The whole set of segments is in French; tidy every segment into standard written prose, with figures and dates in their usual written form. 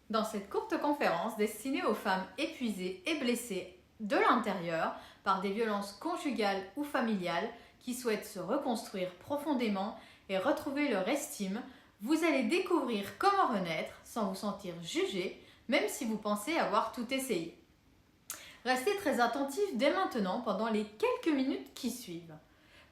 Dans cette courte conférence destinée aux femmes épuisées et blessées de l'intérieur par des violences conjugales ou familiales qui souhaitent se reconstruire profondément et retrouver leur estime, vous allez découvrir comment renaître sans vous sentir jugé, même si vous pensez avoir tout essayé. Restez très attentif dès maintenant pendant les quelques minutes qui suivent,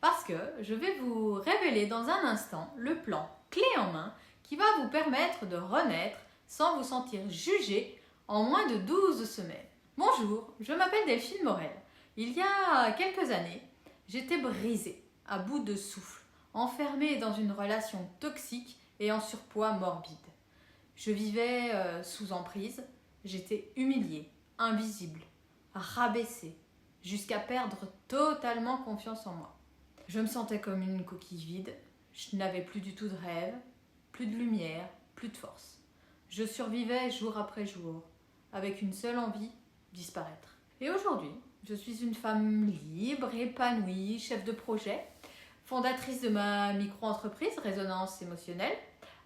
parce que je vais vous révéler dans un instant le plan clé en main qui va vous permettre de renaître sans vous sentir jugé en moins de 12 semaines. Bonjour, je m'appelle Delphine Morel. Il y a quelques années, j'étais brisée, à bout de souffle, enfermée dans une relation toxique et en surpoids morbide. Je vivais sous emprise, j'étais humiliée, invisible, rabaissée, jusqu'à perdre totalement confiance en moi. Je me sentais comme une coquille vide, je n'avais plus du tout de rêve, plus de lumière, plus de force. Je survivais jour après jour, avec une seule envie, disparaître. Et aujourd'hui, je suis une femme libre, épanouie, chef de projet, fondatrice de ma micro-entreprise Résonance émotionnelle,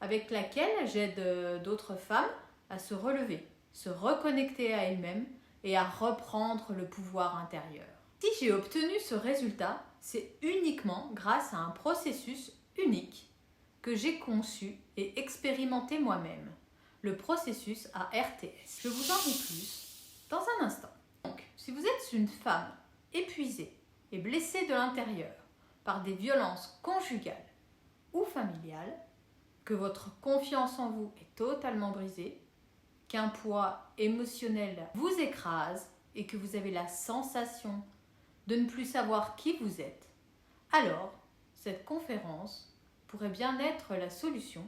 avec laquelle j'aide d'autres femmes à se relever, se reconnecter à elles-mêmes et à reprendre le pouvoir intérieur. Si j'ai obtenu ce résultat, c'est uniquement grâce à un processus unique que j'ai conçu et expérimenté moi-même, le processus ARTS. Je vous en dis plus dans un instant. Donc, si vous êtes une femme épuisée et blessée de l'intérieur par des violences conjugales ou familiales, que votre confiance en vous est totalement brisée, qu'un poids émotionnel vous écrase et que vous avez la sensation de ne plus savoir qui vous êtes, alors cette conférence pourrait bien être la solution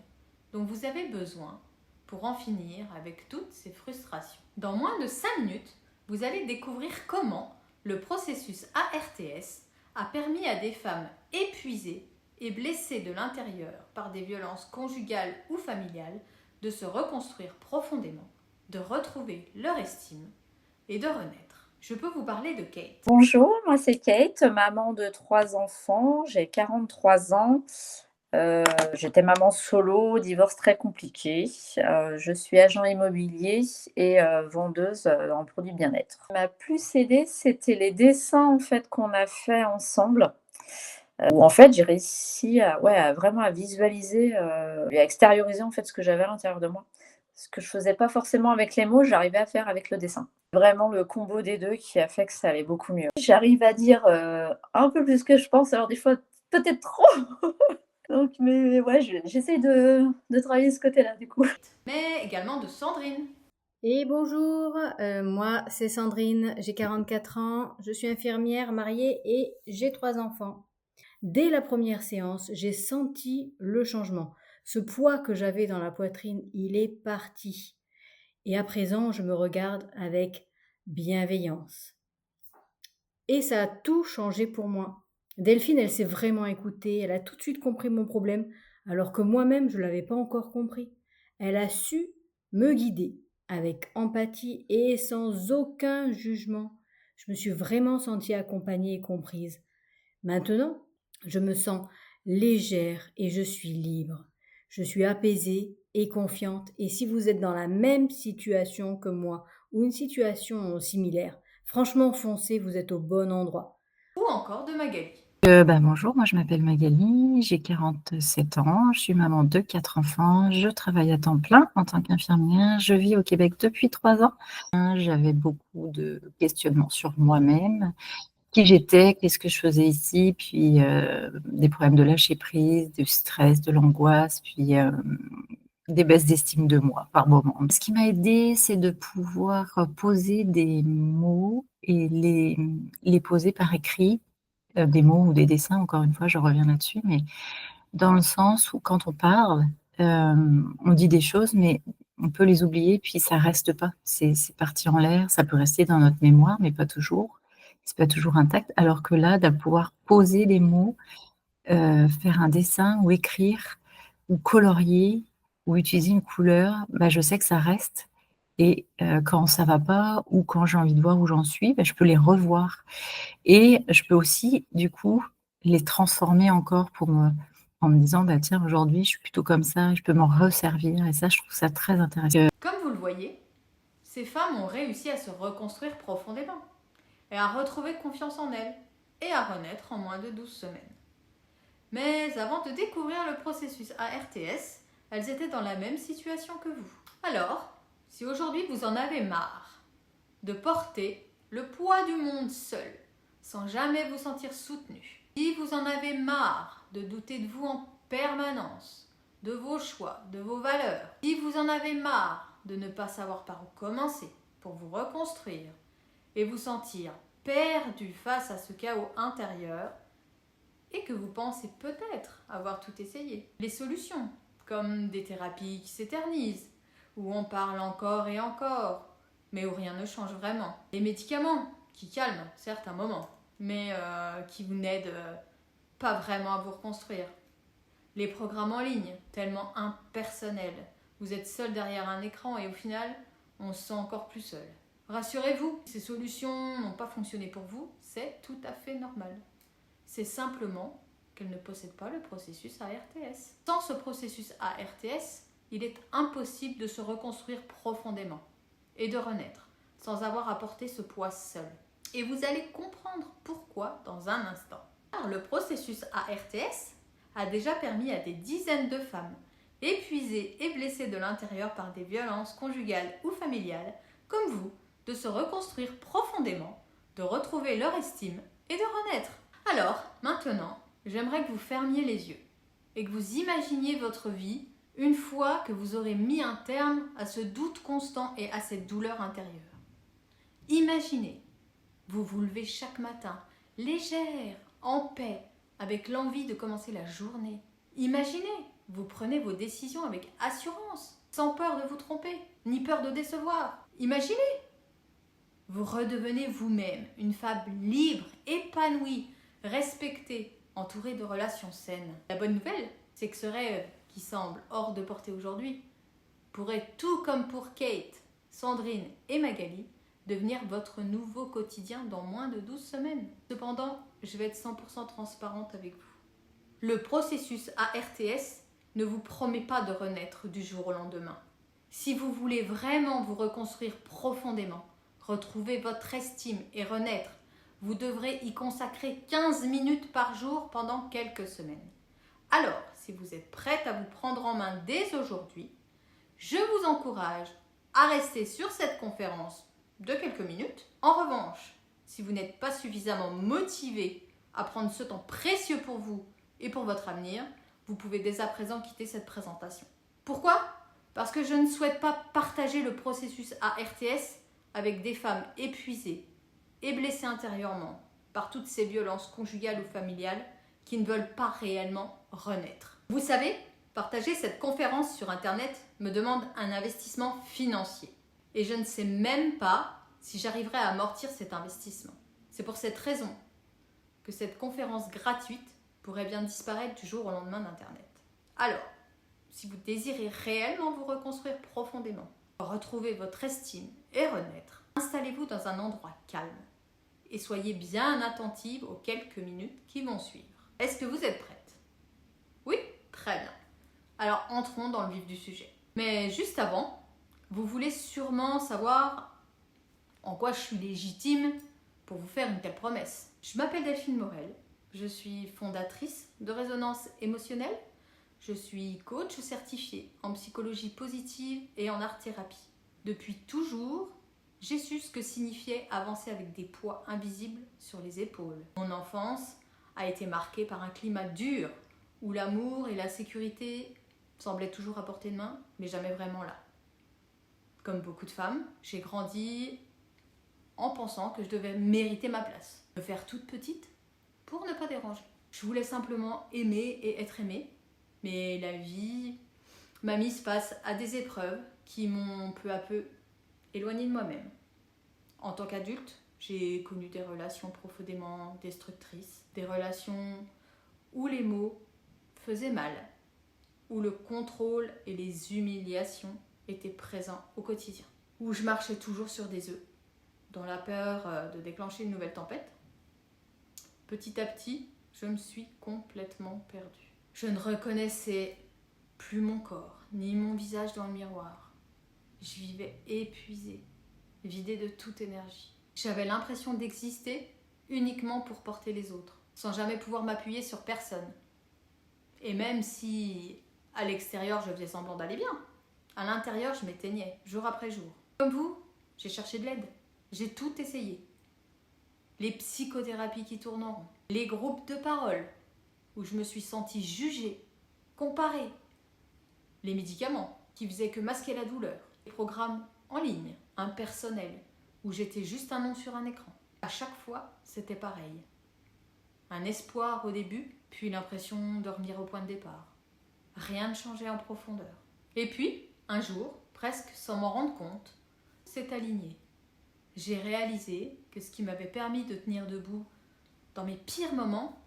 dont vous avez besoin pour en finir avec toutes ces frustrations. Dans moins de 5 minutes, vous allez découvrir comment le processus ARTS a permis à des femmes épuisées et blessées de l'intérieur par des violences conjugales ou familiales de se reconstruire profondément, de retrouver leur estime et de renaître. Je peux vous parler de Kate. Bonjour, moi c'est Kate, maman de 3 enfants, j'ai 43 ans. J'étais maman solo, divorce très compliqué. Je suis agent immobilier et vendeuse, en produits bien-être. Ce qui m'a plus aidée, c'était les dessins en fait qu'on a fait ensemble, où en fait j'ai réussi à ouais, à vraiment à visualiser, et à extérioriser en fait ce que j'avais à l'intérieur de moi. Ce que je faisais pas forcément avec les mots, j'arrivais à faire avec le dessin. Vraiment le combo des 2 qui a fait que ça allait beaucoup mieux. J'arrive à dire, un peu plus que je pense, alors des fois peut-être trop. Donc mais ouais, j'essaie de travailler ce côté-là du coup. Mais également de Sandrine. Et bonjour, moi c'est Sandrine, j'ai 44 ans, je suis infirmière mariée et j'ai 3 enfants. Dès la première séance, j'ai senti le changement. Ce poids que j'avais dans la poitrine, il est parti. Et à présent, je me regarde avec bienveillance. Et ça a tout changé pour moi. Delphine, elle s'est vraiment écoutée, elle a tout de suite compris mon problème, alors que moi-même, je ne l'avais pas encore compris. Elle a su me guider avec empathie et sans aucun jugement. Je me suis vraiment sentie accompagnée et comprise. Maintenant, je me sens légère et je suis libre. Je suis apaisée et confiante. Et si vous êtes dans la même situation que moi ou une situation similaire, franchement foncez, vous êtes au bon endroit. Ou encore de Magali. Bonjour, moi je m'appelle Magali, j'ai 47 ans, je suis maman de 4 enfants, je travaille à temps plein en tant qu'infirmière, je vis au Québec depuis 3 ans. J'avais beaucoup de questionnements sur moi-même, qui j'étais, qu'est-ce que je faisais ici, puis des problèmes de lâcher prise, du stress, de l'angoisse, puis des baisses d'estime de moi par moment. Ce qui m'a aidée, c'est de pouvoir poser des mots et les poser par écrit, des mots ou des dessins, encore une fois, je reviens là-dessus, mais dans le sens où quand on parle, on dit des choses, mais on peut les oublier, puis ça reste pas. C'est parti en l'air, ça peut rester dans notre mémoire, mais pas toujours. C'est pas toujours intact. Alors que là, de pouvoir poser les mots, faire un dessin ou écrire ou colorier ou utiliser une couleur, je sais que ça reste et quand ça va pas ou quand j'ai envie de voir où j'en suis, je peux les revoir et je peux aussi, du coup, les transformer encore pour en me disant, bah tiens, aujourd'hui, je suis plutôt comme ça, je peux m'en resservir. Et ça, je trouve ça très intéressant. Comme vous le voyez, ces femmes ont réussi à se reconstruire profondément et à retrouver confiance en elles et à renaître en moins de 12 semaines. Mais avant de découvrir le processus ARTS, elles étaient dans la même situation que vous. Alors, si aujourd'hui vous en avez marre de porter le poids du monde seul, sans jamais vous sentir soutenu, si vous en avez marre de douter de vous en permanence, de vos choix, de vos valeurs, si vous en avez marre de ne pas savoir par où commencer pour vous reconstruire et vous sentir perdu face à ce chaos intérieur, et que vous pensez peut-être avoir tout essayé. Les solutions, comme des thérapies qui s'éternisent, où on parle encore et encore, mais où rien ne change vraiment. Les médicaments, qui calment certes un moment, mais qui vous n'aident pas vraiment à vous reconstruire. Les programmes en ligne, tellement impersonnels. Vous êtes seul derrière un écran et au final, on se sent encore plus seul. Rassurez-vous, ces solutions n'ont pas fonctionné pour vous, c'est tout à fait normal. C'est simplement qu'elle ne possède pas le processus ARTS. Sans ce processus ARTS, il est impossible de se reconstruire profondément et de renaître sans avoir à porter ce poids seul. Et vous allez comprendre pourquoi dans un instant. Alors, le processus ARTS a déjà permis à des dizaines de femmes épuisées et blessées de l'intérieur par des violences conjugales ou familiales, comme vous, de se reconstruire profondément, de retrouver leur estime et de renaître. Alors, maintenant, j'aimerais que vous fermiez les yeux et que vous imaginiez votre vie une fois que vous aurez mis un terme à ce doute constant et à cette douleur intérieure. Imaginez, vous vous levez chaque matin, légère, en paix, avec l'envie de commencer la journée. Imaginez, vous prenez vos décisions avec assurance, sans peur de vous tromper, ni peur de décevoir. Imaginez, vous redevenez vous-même une femme libre, épanouie, respectée, entourée de relations saines. La bonne nouvelle, c'est que ce rêve, qui semble hors de portée aujourd'hui, pourrait, tout comme pour Kate, Sandrine et Magali, devenir votre nouveau quotidien dans moins de 12 semaines. Cependant, je vais être 100% transparente avec vous. Le processus ARTS ne vous promet pas de renaître du jour au lendemain. Si vous voulez vraiment vous reconstruire profondément, retrouver votre estime et renaître, vous devrez y consacrer 15 minutes par jour pendant quelques semaines. Alors, si vous êtes prête à vous prendre en main dès aujourd'hui, je vous encourage à rester sur cette conférence de quelques minutes. En revanche, si vous n'êtes pas suffisamment motivé à prendre ce temps précieux pour vous et pour votre avenir, vous pouvez dès à présent quitter cette présentation. Pourquoi ? Parce que je ne souhaite pas partager le processus ARTS avec des femmes épuisées et blessées intérieurement par toutes ces violences conjugales ou familiales qui ne veulent pas réellement renaître. Vous savez, partager cette conférence sur Internet me demande un investissement financier. Et je ne sais même pas si j'arriverai à amortir cet investissement. C'est pour cette raison que cette conférence gratuite pourrait bien disparaître du jour au lendemain d'Internet. Alors, si vous désirez réellement vous reconstruire profondément, retrouver votre estime et renaître, installez-vous dans un endroit calme et soyez bien attentive aux quelques minutes qui vont suivre. Est-ce que vous êtes prête ? Oui ? Très bien. Alors entrons dans le vif du sujet. Mais juste avant, vous voulez sûrement savoir en quoi je suis légitime pour vous faire une telle promesse. Je m'appelle Delphine Morel, je suis fondatrice de Résonance émotionnelle, je suis coach certifiée en psychologie positive et en art-thérapie. Depuis toujours, j'ai su ce que signifiait avancer avec des poids invisibles sur les épaules. Mon enfance a été marquée par un climat dur où l'amour et la sécurité semblaient toujours à portée de main, mais jamais vraiment là. Comme beaucoup de femmes, j'ai grandi en pensant que je devais mériter ma place, me faire toute petite pour ne pas déranger. Je voulais simplement aimer et être aimée, mais la vie m'a mise face à des épreuves qui m'ont peu à peu éloignée de moi-même. En tant qu'adulte, j'ai connu des relations profondément destructrices, des relations où les mots faisaient mal, où le contrôle et les humiliations étaient présents au quotidien, où je marchais toujours sur des œufs, dans la peur de déclencher une nouvelle tempête. Petit à petit, je me suis complètement perdue. Je ne reconnaissais plus mon corps, ni mon visage dans le miroir. Je vivais épuisée, vidée de toute énergie. J'avais l'impression d'exister uniquement pour porter les autres, sans jamais pouvoir m'appuyer sur personne. Et même si, à l'extérieur, je faisais semblant d'aller bien, à l'intérieur, je m'éteignais, jour après jour. Comme vous, j'ai cherché de l'aide. J'ai tout essayé. Les psychothérapies qui tournent en rond, les groupes de parole, où je me suis sentie jugée, comparée, les médicaments qui faisaient que masquer la douleur, les programmes en ligne, impersonnels, où j'étais juste un nom sur un écran. À chaque fois, c'était pareil. Un espoir au début, puis l'impression de revenir au point de départ. Rien ne changeait en profondeur. Et puis, un jour, presque sans m'en rendre compte, c'est aligné. J'ai réalisé que ce qui m'avait permis de tenir debout dans mes pires moments,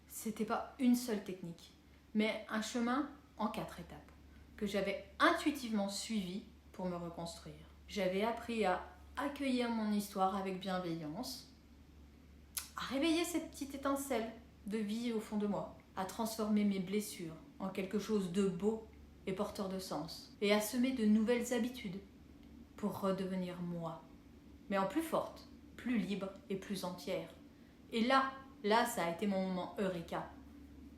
c'était pas une seule technique, mais un chemin en 4 étapes que j'avais intuitivement suivi pour me reconstruire. J'avais appris à accueillir mon histoire avec bienveillance, à réveiller cette petite étincelle de vie au fond de moi, à transformer mes blessures en quelque chose de beau et porteur de sens, et à semer de nouvelles habitudes pour redevenir moi, mais en plus forte, plus libre et plus entière. Et là, ça a été mon moment Eureka.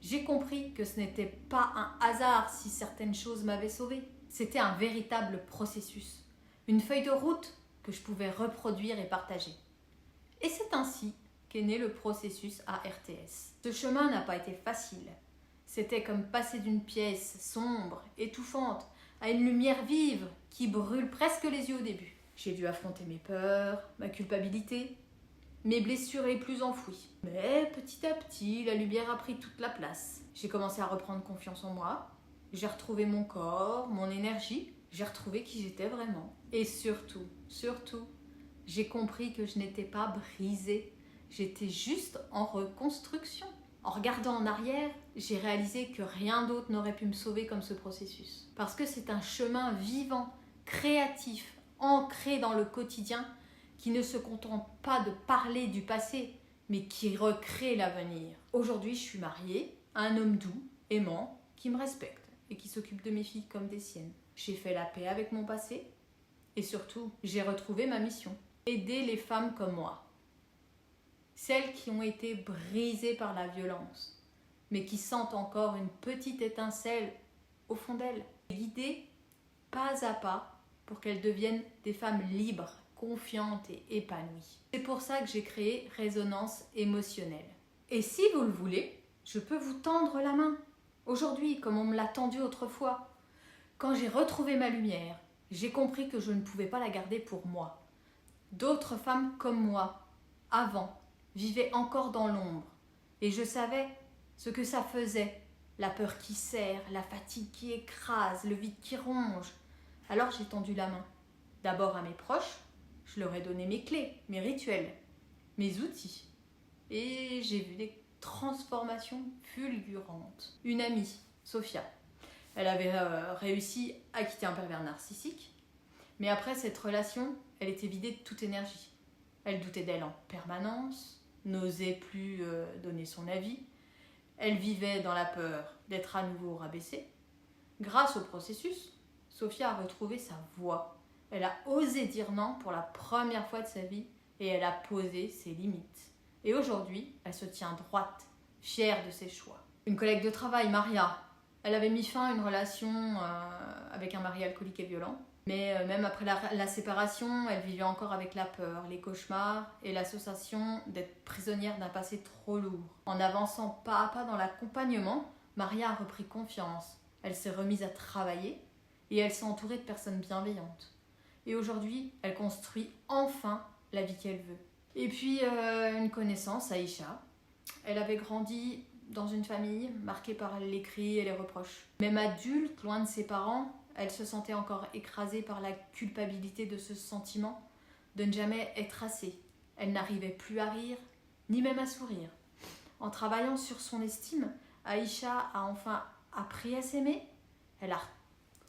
J'ai compris que ce n'était pas un hasard si certaines choses m'avaient sauvée. C'était un véritable processus, une feuille de route que je pouvais reproduire et partager. Et c'est ainsi qu'est né le processus ARTS. Ce chemin n'a pas été facile. C'était comme passer d'une pièce sombre, étouffante, à une lumière vive qui brûle presque les yeux au début. J'ai dû affronter mes peurs, ma culpabilité, mes blessures les plus enfouies. Mais petit à petit, la lumière a pris toute la place. J'ai commencé à reprendre confiance en moi. J'ai retrouvé mon corps, mon énergie. J'ai retrouvé qui j'étais vraiment. Et surtout, j'ai compris que je n'étais pas brisée. J'étais juste en reconstruction. En regardant en arrière, j'ai réalisé que rien d'autre n'aurait pu me sauver comme ce processus. Parce que c'est un chemin vivant, créatif, ancré dans le quotidien, qui ne se contente pas de parler du passé, mais qui recrée l'avenir. Aujourd'hui, je suis mariée à un homme doux, aimant, qui me respecte et qui s'occupe de mes filles comme des siennes. J'ai fait la paix avec mon passé et surtout, j'ai retrouvé ma mission. Aider les femmes comme moi. Celles qui ont été brisées par la violence, mais qui sentent encore une petite étincelle au fond d'elles. Guider pas à pas pour qu'elles deviennent des femmes libres, confiante et épanouie. C'est pour ça que j'ai créé Résonance émotionnelle. Et si vous le voulez, je peux vous tendre la main. Aujourd'hui, comme on me l'a tendue autrefois. Quand j'ai retrouvé ma lumière, j'ai compris que je ne pouvais pas la garder pour moi. D'autres femmes comme moi, avant, vivaient encore dans l'ombre. Et je savais ce que ça faisait. La peur qui serre, la fatigue qui écrase, le vide qui ronge. Alors j'ai tendu la main. D'abord à mes proches, je leur ai donné mes clés, mes rituels, mes outils. Et j'ai vu des transformations fulgurantes. Une amie, Sophia, elle avait réussi à quitter un pervers narcissique. Mais après cette relation, elle était vidée de toute énergie. Elle doutait d'elle en permanence, n'osait plus donner son avis. Elle vivait dans la peur d'être à nouveau rabaissée. Grâce au processus, Sophia a retrouvé sa voix. Elle a osé dire non pour la première fois de sa vie et elle a posé ses limites. Et aujourd'hui, elle se tient droite, fière de ses choix. Une collègue de travail, Maria, elle avait mis fin à une relation avec un mari alcoolique et violent. Mais même après la séparation, elle vivait encore avec la peur, les cauchemars et l'association d'être prisonnière d'un passé trop lourd. En avançant pas à pas dans l'accompagnement, Maria a repris confiance. Elle s'est remise à travailler et elle s'est entourée de personnes bienveillantes. Et aujourd'hui, elle construit enfin la vie qu'elle veut. Et puis, une connaissance, Aïcha. Elle avait grandi dans une famille marquée par les cris et les reproches. Même adulte, loin de ses parents, elle se sentait encore écrasée par la culpabilité de ce sentiment de ne jamais être assez. Elle n'arrivait plus à rire, ni même à sourire. En travaillant sur son estime, Aïcha a enfin appris à s'aimer. Elle a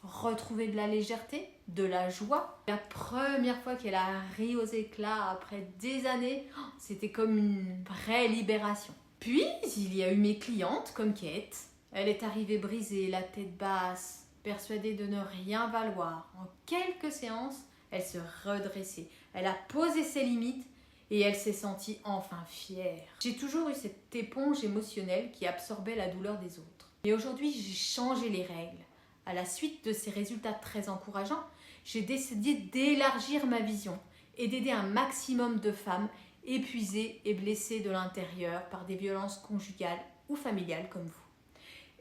retrouvé de la légèreté, de la joie. La première fois qu'elle a ri aux éclats après des années, c'était comme une vraie libération. Puis, il y a eu mes clientes comme Kate, Elle est arrivée brisée, la tête basse, persuadée de ne rien valoir. En quelques séances, elle se redressait. Elle a posé ses limites et elle s'est sentie enfin fière. J'ai toujours eu cette éponge émotionnelle qui absorbait la douleur des autres. Et aujourd'hui, j'ai changé les règles. À la suite de ces résultats très encourageants, j'ai décidé d'élargir ma vision et d'aider un maximum de femmes épuisées et blessées de l'intérieur par des violences conjugales ou familiales comme vous.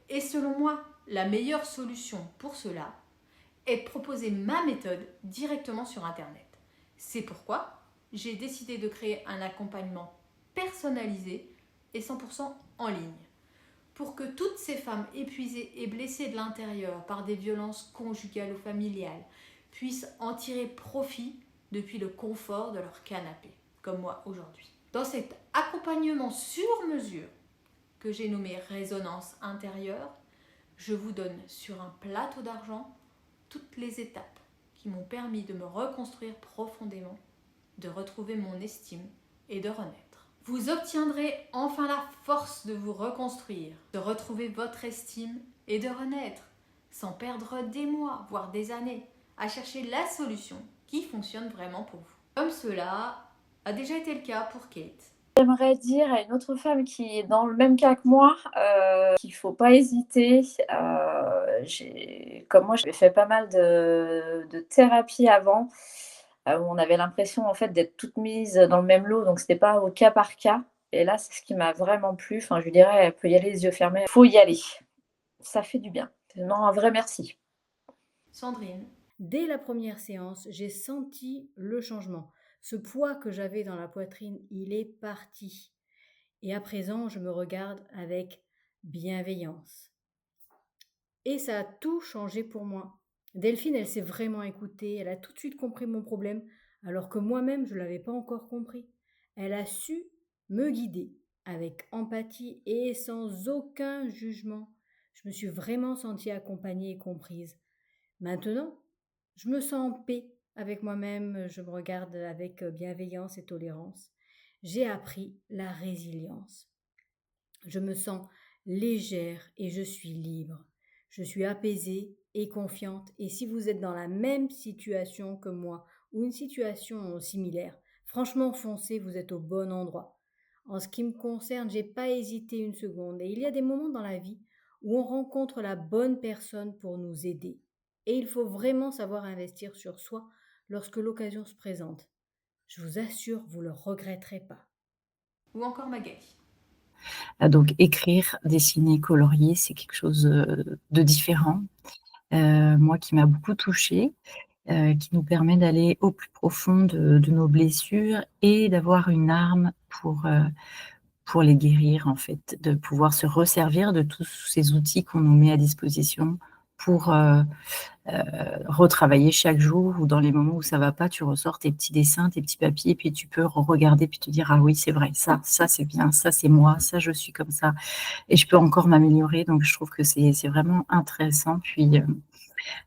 Et selon moi, la meilleure solution pour cela est de proposer ma méthode directement sur Internet. C'est pourquoi j'ai décidé de créer un accompagnement personnalisé et 100% en ligne. Pour que toutes ces femmes épuisées et blessées de l'intérieur par des violences conjugales ou familiales puissent en tirer profit depuis le confort de leur canapé, comme moi aujourd'hui. Dans cet accompagnement sur mesure que j'ai nommé Résonance intérieure, je vous donne sur un plateau d'argent toutes les étapes qui m'ont permis de me reconstruire profondément, de retrouver mon estime et de renaître. Vous obtiendrez enfin la force de vous reconstruire, de retrouver votre estime et de renaître, sans perdre des mois, voire des années, à chercher la solution qui fonctionne vraiment pour vous. Comme cela a déjà été le cas pour Kate. J'aimerais dire à une autre femme qui est dans le même cas que moi qu'il ne faut pas hésiter. Comme moi, j'avais fait pas mal de thérapie avant, où on avait l'impression en fait d'être toutes mises dans le même lot, donc c'était pas au cas par cas. Et là, c'est ce qui m'a vraiment plu. Enfin, je lui dirais, elle peut y aller les yeux fermés. Il faut y aller. Ça fait du bien. Non, un vrai merci. Sandrine. Dès la première séance, j'ai senti le changement. Ce poids que j'avais dans la poitrine, il est parti. Et à présent, je me regarde avec bienveillance. Et ça a tout changé pour moi. Delphine, elle s'est vraiment écoutée, elle a tout de suite compris mon problème, alors que moi-même, je ne l'avais pas encore compris. Elle a su me guider avec empathie et sans aucun jugement. Je me suis vraiment sentie accompagnée et comprise. Maintenant, je me sens en paix avec moi-même, je me regarde avec bienveillance et tolérance. J'ai appris la résilience. Je me sens légère et je suis libre. Je suis apaisée et confiante. Et si vous êtes dans la même situation que moi ou une situation similaire, franchement foncez, vous êtes au bon endroit. En ce qui me concerne, j'ai pas hésité une seconde. Et il y a des moments dans la vie où on rencontre la bonne personne pour nous aider. Et il faut vraiment savoir investir sur soi lorsque l'occasion se présente. Je vous assure, vous ne le regretterez pas. Ou encore Magali. Donc écrire, dessiner, colorier, c'est quelque chose de différent. Moi qui m'a beaucoup touchée, qui nous permet d'aller au plus profond de nos blessures et d'avoir une arme pour les guérir en fait, de pouvoir se resservir de tous ces outils qu'on nous met à disposition pour retravailler chaque jour, ou dans les moments où ça va pas, tu ressors tes petits dessins, tes petits papiers, puis tu peux regarder puis te dire ah oui c'est vrai, ça c'est bien, ça c'est moi, ça je suis comme ça et je peux encore m'améliorer. Donc je trouve que c'est vraiment intéressant. Puis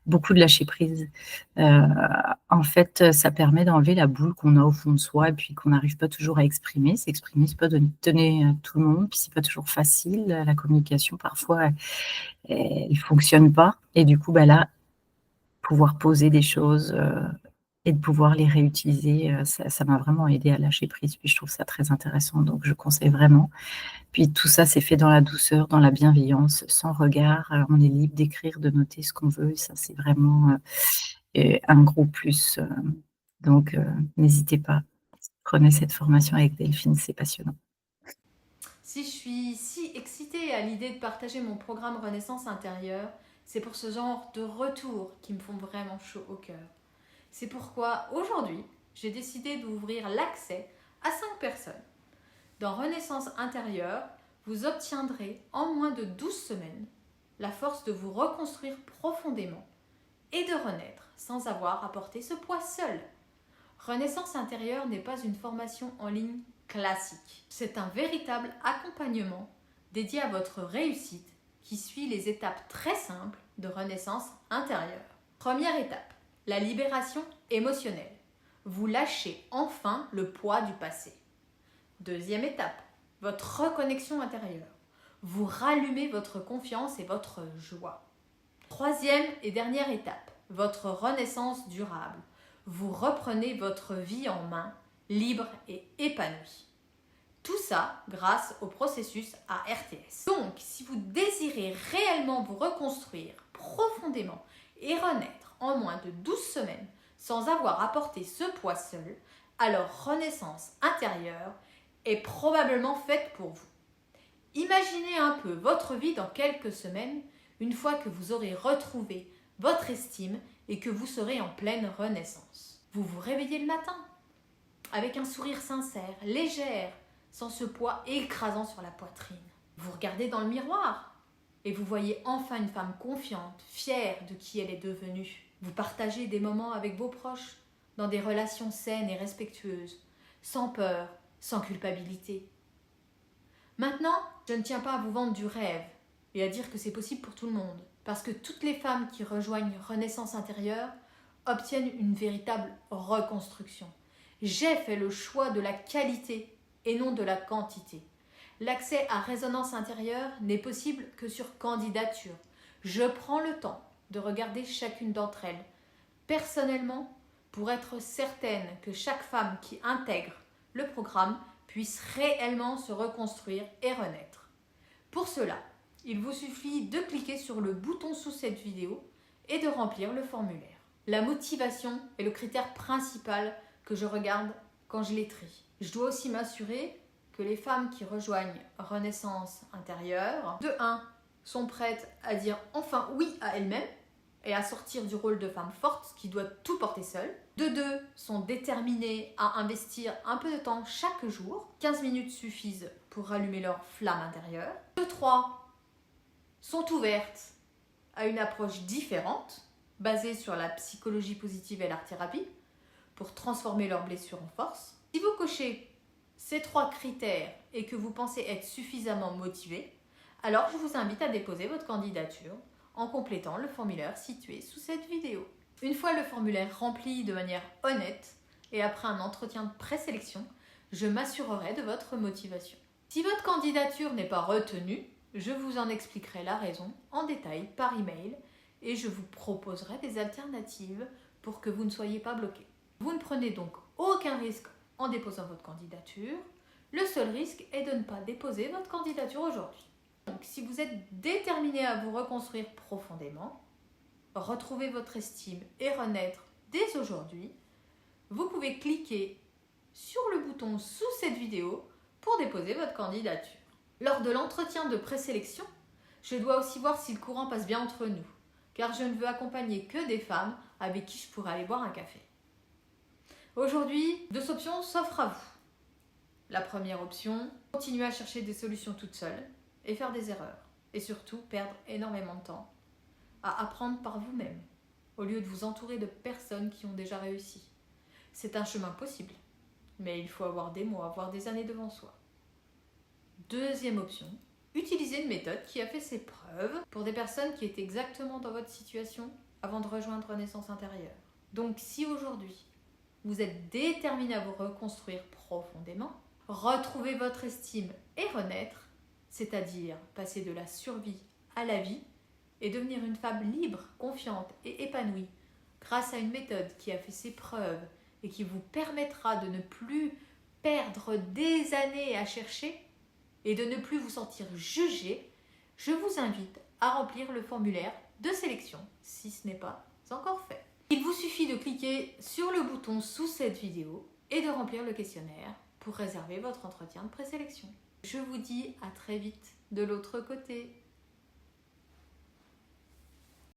beaucoup de lâcher prise. En fait, ça permet d'enlever la boule qu'on a au fond de soi et puis qu'on n'arrive pas toujours à exprimer. S'exprimer, c'est pas donner à tout le monde, puis c'est pas toujours facile. La communication, parfois, elle fonctionne pas. Et du coup, là, pouvoir poser des choses et de pouvoir les réutiliser, ça m'a vraiment aidé à lâcher prise. Puis je trouve ça très intéressant, donc je conseille vraiment. Puis tout ça, c'est fait dans la douceur, dans la bienveillance, sans regard. On est libre d'écrire, de noter ce qu'on veut. Et ça, c'est vraiment un gros plus. Donc, n'hésitez pas. Prenez cette formation avec Delphine, c'est passionnant. Si je suis si excitée à l'idée de partager mon programme Renaissance intérieure, c'est pour ce genre de retours qui me font vraiment chaud au cœur. C'est pourquoi aujourd'hui, j'ai décidé d'ouvrir l'accès à 5 personnes. Dans Renaissance intérieure, vous obtiendrez en moins de 12 semaines la force de vous reconstruire profondément et de renaître sans avoir à porter ce poids seul. Renaissance intérieure n'est pas une formation en ligne classique. C'est un véritable accompagnement dédié à votre réussite qui suit les étapes très simples de Renaissance intérieure. Première étape, la libération émotionnelle. Vous lâchez enfin le poids du passé. Deuxième étape, votre reconnexion intérieure. Vous rallumez votre confiance et votre joie. Troisième et dernière étape, votre renaissance durable. Vous reprenez votre vie en main, libre et épanouie. Tout ça grâce au processus ARTS. Donc, si vous désirez réellement vous reconstruire profondément et renaître en moins de 12 semaines sans avoir à porter ce poids seul, alors renaissance intérieure est probablement faite pour vous. Imaginez un peu votre vie dans quelques semaines, une fois que vous aurez retrouvé votre estime et que vous serez en pleine renaissance. Vous vous réveillez le matin avec un sourire sincère, légère, sans ce poids écrasant sur la poitrine. Vous regardez dans le miroir et vous voyez enfin une femme confiante, fière de qui elle est devenue. Vous partagez des moments avec vos proches, dans des relations saines et respectueuses, sans peur, sans culpabilité. Maintenant, je ne tiens pas à vous vendre du rêve et à dire que c'est possible pour tout le monde, parce que toutes les femmes qui rejoignent Renaissance intérieure obtiennent une véritable reconstruction. J'ai fait le choix de la qualité et non de la quantité. L'accès à Résonance intérieure n'est possible que sur candidature. Je prends le temps de regarder chacune d'entre elles, personnellement, pour être certaine que chaque femme qui intègre le programme puisse réellement se reconstruire et renaître. Pour cela, il vous suffit de cliquer sur le bouton sous cette vidéo et de remplir le formulaire. La motivation est le critère principal que je regarde quand je les trie. Je dois aussi m'assurer que les femmes qui rejoignent Renaissance intérieure, de 1, sont prêtes à dire enfin oui à elles-mêmes et à sortir du rôle de femme forte qui doit tout porter seule. De 2, sont déterminées à investir un peu de temps chaque jour. 15 minutes suffisent pour rallumer leur flamme intérieure. De 3, sont ouvertes à une approche différente, basée sur la psychologie positive et l'art-thérapie, pour transformer leurs blessures en force. Si vous cochez ces 3 critères et que vous pensez être suffisamment motivé, alors je vous invite à déposer votre candidature en complétant le formulaire situé sous cette vidéo. Une fois le formulaire rempli de manière honnête et après un entretien de présélection, je m'assurerai de votre motivation. Si votre candidature n'est pas retenue, je vous en expliquerai la raison en détail par email et je vous proposerai des alternatives pour que vous ne soyez pas bloqué. Vous ne prenez donc aucun risque en déposant votre candidature. Le seul risque est de ne pas déposer votre candidature aujourd'hui. Donc, si vous êtes déterminé à vous reconstruire profondément, retrouver votre estime et renaître dès aujourd'hui, vous pouvez cliquer sur le bouton sous cette vidéo pour déposer votre candidature. Lors de l'entretien de présélection, je dois aussi voir si le courant passe bien entre nous, car je ne veux accompagner que des femmes avec qui je pourrais aller boire un café. Aujourd'hui, 2 options s'offrent à vous. La première option, continuer à chercher des solutions toute seule et faire des erreurs. Et surtout, perdre énormément de temps à apprendre par vous-même, au lieu de vous entourer de personnes qui ont déjà réussi. C'est un chemin possible, mais il faut avoir des mois, voire des années devant soi. Deuxième option, utilisez une méthode qui a fait ses preuves pour des personnes qui étaient exactement dans votre situation avant de rejoindre Renaissance intérieure. Donc si aujourd'hui, vous êtes déterminé à vous reconstruire profondément, retrouver votre estime et renaître, c'est-à-dire passer de la survie à la vie et devenir une femme libre, confiante et épanouie grâce à une méthode qui a fait ses preuves et qui vous permettra de ne plus perdre des années à chercher et de ne plus vous sentir jugé, je vous invite à remplir le formulaire de sélection si ce n'est pas encore fait. Il vous suffit de cliquer sur le bouton sous cette vidéo et de remplir le questionnaire pour réserver votre entretien de présélection. Je vous dis à très vite de l'autre côté.